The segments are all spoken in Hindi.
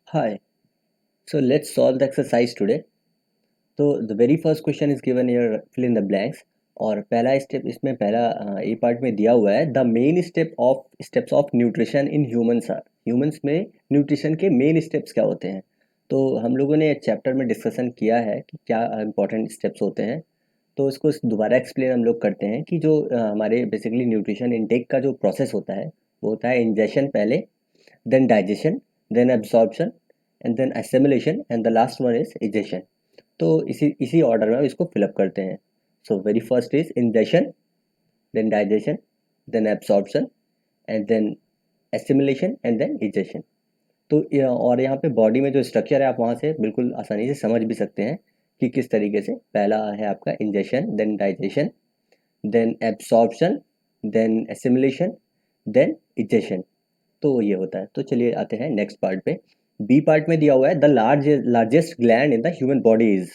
Hi, so let's solve the exercise today. So the very first question is given here, fill in the blanks. और पहला स्टेप इसमें पहला ए पार्ट में दिया हुआ है the main steps of nutrition in humans or humans में न्यूट्रिशन के मेन स्टेप्स क्या होते हैं। तो हम लोगों ने चैप्टर में डिस्कशन किया है कि क्या इंपॉर्टेंट स्टेप्स होते हैं। तो इसको दोबारा एक्सप्लेन हम लोग करते हैं कि जो हमारे बेसिकली न्यूट्रिशन इनटेक का जो प्रोसेस होता है वो होता है इंजेशन पहले, then digestion, then absorption, and then assimilation, and the last one is egestion. तो इसी ऑर्डर में हम इसको फिलअप करते हैं। So very first is ingestion, then digestion, then absorption, and then assimilation, and then egestion. तो और यहाँ पे बॉडी में जो स्ट्रक्चर है आप वहाँ से बिल्कुल आसानी से समझ भी सकते हैं कि किस तरीके से। पहला है आपका ingestion, then digestion, then absorption, then assimilation, then egestion. तो ये होता है। तो चलिए आते हैं नेक्स्ट पार्ट पे। बी पार्ट में दिया हुआ है the largest gland in the human body is.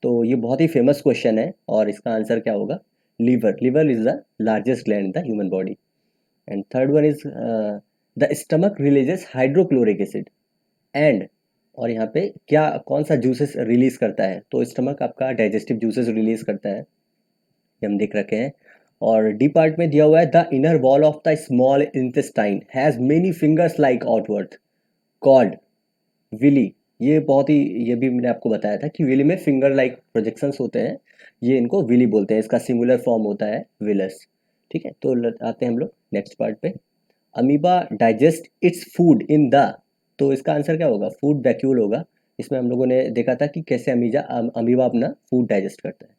तो ये बहुत ही फेमस क्वेश्चन है और इसका आंसर क्या होगा? Liver. Liver is the largest gland in the human body. And third one is the stomach releases hydrochloric acid and. और यहाँ पे क्या कौन सा जूसेस रिलीज करता है? तो स्टमक आपका डाइजेस्टिव जूसेस रिलीज करता है, ये हम देख रखे हैं। और डी पार्ट में दिया हुआ है the inner wall of the small intestine has many fingers like outward called villi. ये बहुत ही, ये भी मैंने आपको बताया था कि विली में फिंगर लाइक प्रोजेक्शंस होते हैं, ये इनको विली बोलते हैं। इसका सिंगुलर फॉर्म होता है विलस। ठीक है, तो आते हैं हम लोग नेक्स्ट पार्ट पे। Amoeba digest its food in the. तो इसका आंसर क्या होगा? फूड वैक्यूल होगा। इसमें हम लोगों ने देखा था कि कैसे अमीबा अपना फूड डाइजेस्ट करता है।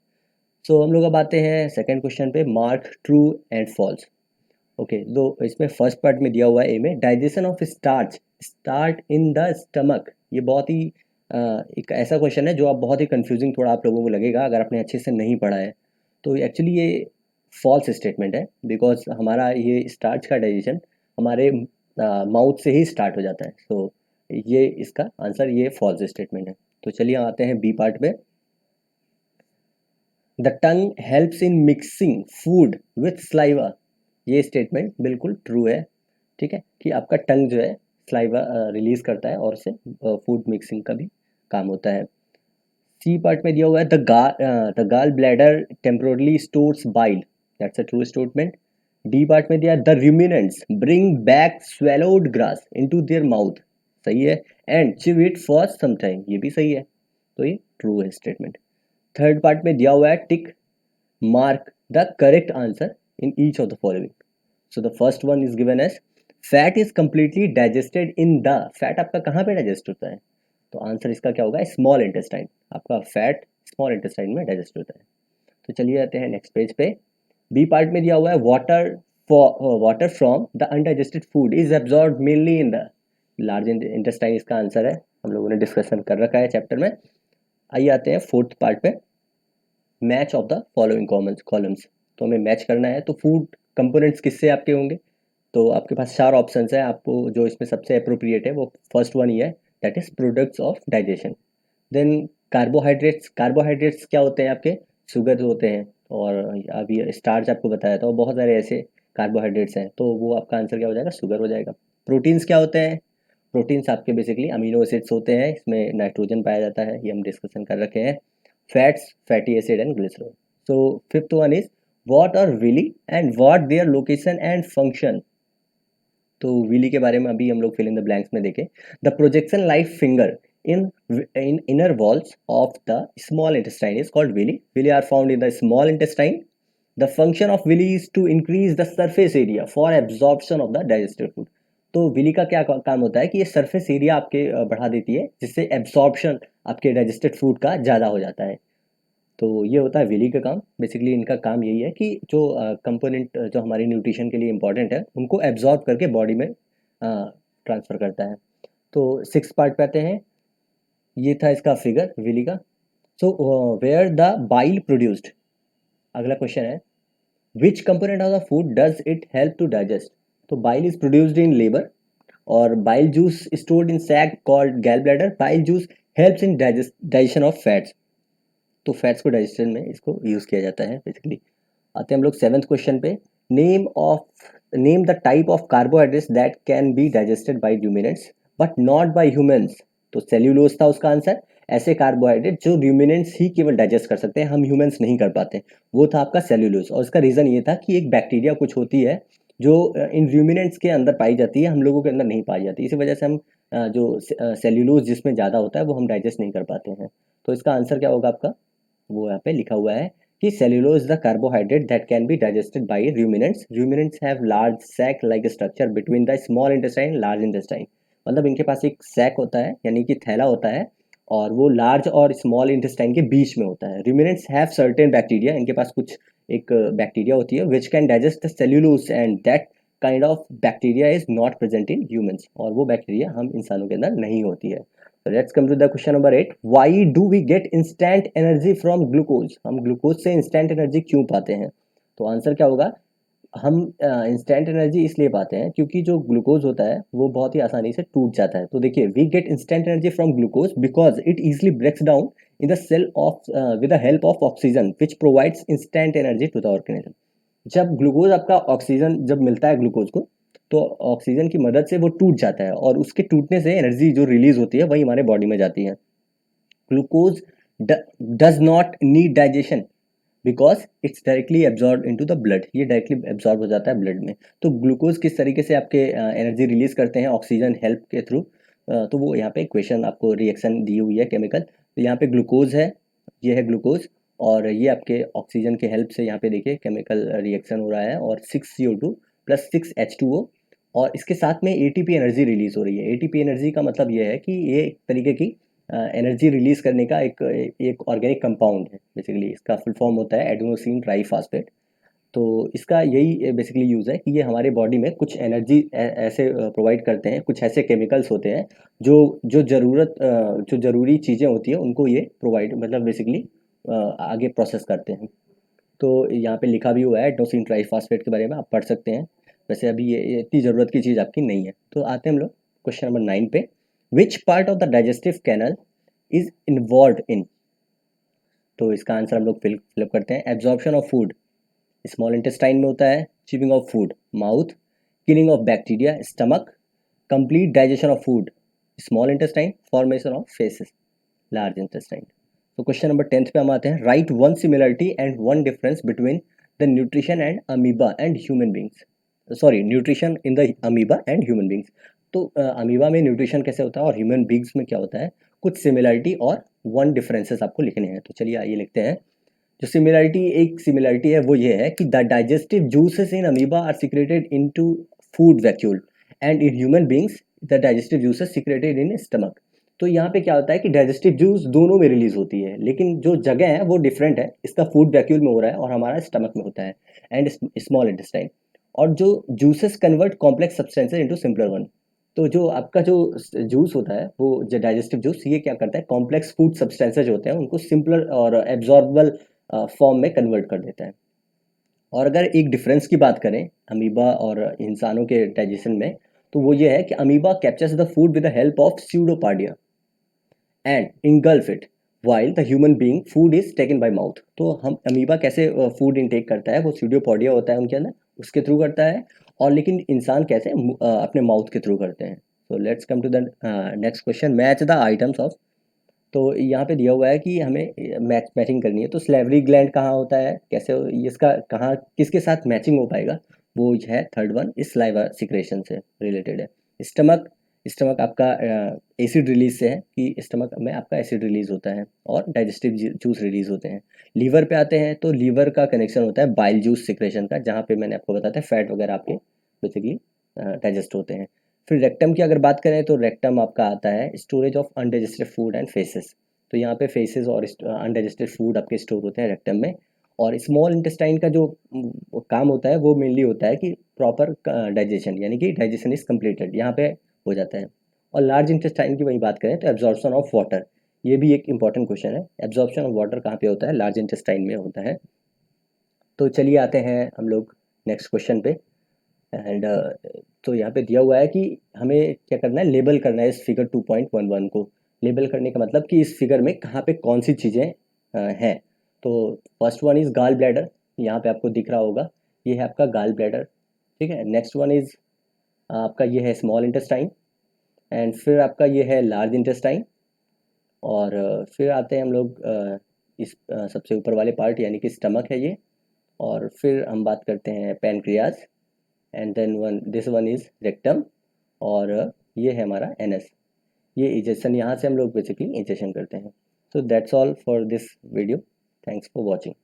सो हम लोग अब आते हैं सेकंड क्वेश्चन पे, mark true and false. Okay, तो इसमें फर्स्ट पार्ट में दिया हुआ है ए में digestion of starch start in the stomach. ये बहुत ही एक ऐसा क्वेश्चन है जो आप बहुत ही कंफ्यूजिंग थोड़ा आप लोगों को लगेगा अगर आपने अच्छे से नहीं पढ़ा है। तो एक्चुअली ये फॉल्स स्टेटमेंट है, बिकॉज हमारा ये स्टार्च का डाइजेशन हमारे माउथ से ही स्टार्ट हो जाता है। तो ये इसका आंसर ये फॉल्स स्टेटमेंट है। तो चलिए आते हैं बी पार्ट पे। The tongue helps in mixing food with saliva. ये स्टेटमेंट बिल्कुल ट्रू है। ठीक है, कि आपका टंग जो है स्लाइवा रिलीज करता है और उससे फूड मिक्सिंग का भी काम होता है। सी पार्ट में दिया हुआ है the gall bladder temporarily stores bile. That's a true statement. D part में दिया the ruminants bring back swallowed grass into their mouth. सही है। And chew it for some time, ये भी सही है। तो ये ट्रू है स्टेटमेंट। थर्ड पार्ट में दिया हुआ है tick mark the correct answer in each of the following. So the first one is given as fat is completely digested in the. Fat आपका कहाँ पे डाइजेस्ट होता है? तो आंसर इसका क्या होगा? Small intestine. आपका फैट स्मॉल इंटेस्टाइन में डाइजेस्ट होता है। तो चलिए आते हैं नेक्स्ट पेज पे। बी पार्ट में दिया हुआ है water from the undigested food is absorb mainly in the large intestine. इसका आंसर है, हम लोगों ने डिस्कशन कर रखा है चैप्टर में। आइए आते हैं फोर्थ पार्ट पे। Match of the following columns. तो हमें मैच करना है। तो फूड कंपोनेंट्स किससे आपके होंगे? तो आपके पास चार ऑप्शंस हैं। आपको जो इसमें सबसे अप्रोप्रिएट है वो फर्स्ट वन ही है, that is products of digestion. Then carbohydrates. Carbohydrates क्या होते हैं आपके? शुगर होते हैं। और अभी स्टार्च आपको बताया था, और बहुत सारे ऐसे कार्बोहाइड्रेट्स हैं, तो वो आपका आंसर क्या हो जाएगा? शुगर हो जाएगा। प्रोटीन्स क्या होते हैं? प्रोटीन्स आपके बेसिकली अमीनो एसिड्स होते हैं, इसमें नाइट्रोजन पाया जाता है, ये हम डिस्कशन कर रखे हैं। Fats, fatty acid and glycerol. So fifth one is what are villi and what their location and function. तो विली के बारे में अभी हम लोग फिल इन द ब्लैंक्स में देखें। The projection like finger in inner walls of the small intestine is called villi. Villi are found in the small intestine. The function of villi is to increase the surface area for absorption of the digested food. तो विली का क्या काम होता है कि ये सरफेस एरिया आपके बढ़ा देती है, जिससे एब्जॉर्प्शन आपके डाइजेस्टेड फूड का ज़्यादा हो जाता है। तो ये होता है विली का काम। बेसिकली इनका काम यही है कि जो कंपोनेंट जो हमारी न्यूट्रिशन के लिए इंपॉर्टेंट है उनको एब्जॉर्ब करके बॉडी में ट्रांसफ़र करता है। तो सिक्स पार्ट पे आते हैं। ये था इसका फिगर विली का। So where the bile produced. अगला क्वेश्चन है which component of the food does it help to digest. तो बाइल इज प्रोड्यूस्ड इन लेबर, और bile juice stored in sac called gall bladder. Bile juice helps in digestion of fats. तो फैट्स को डाइजेशन में इसको यूज़ किया जाता है बेसिकली। आते हैं हम लोग सेवन्थ क्वेश्चन पे। Name the type of carbohydrates that can be digested by ruminants. But not bye humans. तो सेल्यूलोज था उसका आंसर। ऐसे कार्बोहाइड्रेट जो र्यूमिनेंट्स ही केवल डाइजेस्ट कर सकते हैं, हम ह्यूमंस नहीं कर पाते, वो था आपका सेल्यूलोज। और उसका रीज़न ये था कि एक बैक्टीरिया कुछ होती है जो इन र्यूमिनेंट्स के अंदर पाई जाती है, हम लोगों के अंदर नहीं पाई जाती, इसी वजह से हम जो सेल्यूलोज जिसमें ज़्यादा होता है वो हम डाइजेस्ट नहीं कर पाते हैं। तो इसका आंसर क्या होगा आपका, वो यहाँ पे लिखा हुआ है कि cellulose is the carbohydrate that can be digested by ruminants. Ruminants have large sac-like structure between the small intestine and large intestine. मतलब इनके पास एक सैक होता है, यानी कि थैला होता है, और वो लार्ज और स्मॉल इंटेस्टाइन के बीच में होता है। ruminants have certain बैक्टीरिया, इनके पास कुछ एक बैक्टीरिया होती है which can digest the cellulose and that kind of bacteria is not present in humans, और वो बैक्टीरिया हम इंसानों के अंदर नहीं होती है। So let's come to the question number 8. Why do we get instant energy from glucose? हम ग्लूकोज से इंस्टेंट एनर्जी क्यों पाते हैं? तो आंसर क्या होगा, हम इंस्टेंट एनर्जी इसलिए पाते हैं क्योंकि जो ग्लूकोज होता है वो बहुत ही आसानी से टूट जाता है। तो देखिए, we get instant energy from glucose because it easily breaks down in the cell of with the help of oxygen which provides instant energy to the organism. जब ग्लूकोज आपका ऑक्सीजन जब मिलता है ग्लूकोज को, तो ऑक्सीजन की मदद से वो टूट जाता है, और उसके टूटने से एनर्जी जो रिलीज होती है वही हमारे बॉडी में जाती है। Glucose does not need digestion because it's directly absorb into the blood, ये डायरेक्टली एब्जॉर्ब हो जाता है ब्लड में। तो ग्लूकोज किस तरीके से आपके एनर्जी रिलीज करते हैं ऑक्सीजन हेल्प के थ्रू, तो वो यहाँ पे इक्वेशन आपको रिएक्शन दी हुई है केमिकल। तो यहाँ पे ग्लूकोज है, ये है ग्लूकोज, और ये आपके ऑक्सीजन के हेल्प से यहाँ पे देखिए केमिकल रिएक्शन हो रहा है, और 6CO2 प्लस 6H2O, और इसके साथ में एटीपी एनर्जी रिलीज हो रही है। एटीपी एनर्जी का मतलब ये है कि ये एक तरीके की एनर्जी रिलीज करने का एक ऑर्गेनिक कंपाउंड है। बेसिकली इसका फुल फॉर्म होता है एडेनोसिन ट्राईफॉस्फेट। तो इसका यही बेसिकली यूज़ है कि ये हमारे बॉडी में कुछ एनर्जी ऐसे प्रोवाइड करते हैं, कुछ ऐसे केमिकल्स होते हैं जो जो ज़रूरत जो ज़रूरी चीज़ें होती हैं उनको ये प्रोवाइड मतलब बेसिकली आगे प्रोसेस करते हैं। तो यहाँ पे लिखा भी हुआ है एडेनोसिन ट्राईफॉस्फेट के बारे में, आप पढ़ सकते हैं। वैसे अभी ये इतनी ज़रूरत की चीज़ आपकी नहीं है। तो आते हैं हम लोग क्वेश्चन नंबर 9 पे। Which part of the digestive canal is involve in. तो इसका आंसर हम लोग फिलअप करते हैं। Absorption of food small intestine में होता है, chewing of food mouth, killing of bacteria stomach, complete digestion of food small intestine, formation of faeces large intestine. तो क्वेश्चन नंबर 10 पे हम आते हैं। Write one similarity and one difference between the nutrition and amoeba and human beings. Sorry, nutrition in the amoeba and human beings. तो अमीबा में न्यूट्रिशन कैसे होता है और ह्यूमन बींग्स में क्या होता है, कुछ सिमिलरिटी और वन डिफरेंसेस आपको लिखने हैं। तो चलिए आइए लिखते हैं। जो सिमिलरिटी एक सिमिलरिटी है वो ये है कि the digestive juices in amoeba are secreted into food vacuole and in human beings the digestive juices secreted in stomach. तो यहाँ पे क्या होता है कि डाइजेस्टिव जूस दोनों में रिलीज होती है, लेकिन जो जगह है वो डिफरेंट है। इसका फूड वैक्यूल में हो रहा है और हमारा स्टमक में होता है एंड स्मॉल इंटेस्टाइन। और जो juices convert complex substances into simpler one. तो जो आपका जो जूस होता है वो जो डाइजेस्टिव जूस ये क्या करता है, कॉम्प्लेक्स फूड सब्सटेंसेस होते हैं उनको सिंपलर और एब्जॉर्बल फॉर्म में कन्वर्ट कर देता है। और अगर एक डिफरेंस की बात करें अमीबा और इंसानों के डाइजेशन में, तो वो ये है कि amoeba captures the food with the help of pseudopodia and engulf it, while the human being food is taken by mouth. तो हम अमीबा कैसे फूड इनटेक करता है, वो स्यूडोपोडिया होता है उनके अंदर, उसके थ्रू करता है। और लेकिन इंसान कैसे अपने माउथ के थ्रू करते हैं। So let's come to the next question. Match the items of. तो यहाँ पे दिया हुआ है कि हमें मैचिंग करनी है। तो स्लेवरी ग्लैंड कहाँ होता है, कैसे इसका कहाँ किसके साथ मैचिंग हो पाएगा, वो है थर्ड वन इस सलाइवा सिक्रेशन से रिलेटेड है। स्टमक, स्टमक आपका एसिड रिलीज से है कि स्टमक में आपका एसिड रिलीज होता है और डाइजेस्टिव जूस रिलीज होते हैं। लीवर पे आते हैं तो लीवर का कनेक्शन होता है बाइल जूस सिक्रेशन का, जहाँ पे मैंने आपको बताया था फैट वगैरह आपके बेसिकली डाइजेस्ट होते हैं। फिर रेक्टम की अगर बात करें तो रेक्टम आपका आता है storage of undigested food and faces. तो यहाँ पे फेसेस और अनडाइजेस्टेड फूड आपके स्टोर होते हैं रेक्टम में। और स्मॉल इंटेस्टाइन का जो काम होता है वो मेनली होता है कि प्रॉपर डाइजेशन, यानी कि डाइजेशन इज कम्प्लीटेड यहाँ पे हो जाता है। और लार्ज इंटेस्टाइन की वही बात करें तो एब्जॉर्प्शन ऑफ वाटर, ये भी एक इंपॉर्टेंट क्वेश्चन है। एब्जॉर्प्शन ऑफ वाटर कहाँ पे होता है, लार्ज इंटेस्टाइन में होता है। तो चलिए आते हैं हम लोग नेक्स्ट क्वेश्चन पे। एंड तो यहाँ पे दिया हुआ है कि हमें क्या करना है, लेबल करना है इस फिगर 2.11 को। लेबल करने का मतलब कि इस फिगर में कहाँ पे कौन सी चीज़ें हैं। तो first one is gall bladder, यहाँ पे आपको दिख रहा होगा, ये है आपका गाल ब्लैडर। ठीक है, नेक्स्ट वन इज़ आपका ये है स्मॉल इंटेस्टाइन। एंड फिर आपका ये है लार्ज इंटेस्टाइन। और फिर आते हैं हम लोग इस सबसे ऊपर वाले पार्ट यानी कि स्टमक है ये। और फिर हम बात करते हैं pancreas. And then this one is rectum. और ये है हमारा एनएस। ये इजेक्शन यहाँ से हम लोग बेसिकली इजेक्शन करते हैं। So that's all for this video. Thanks for watching.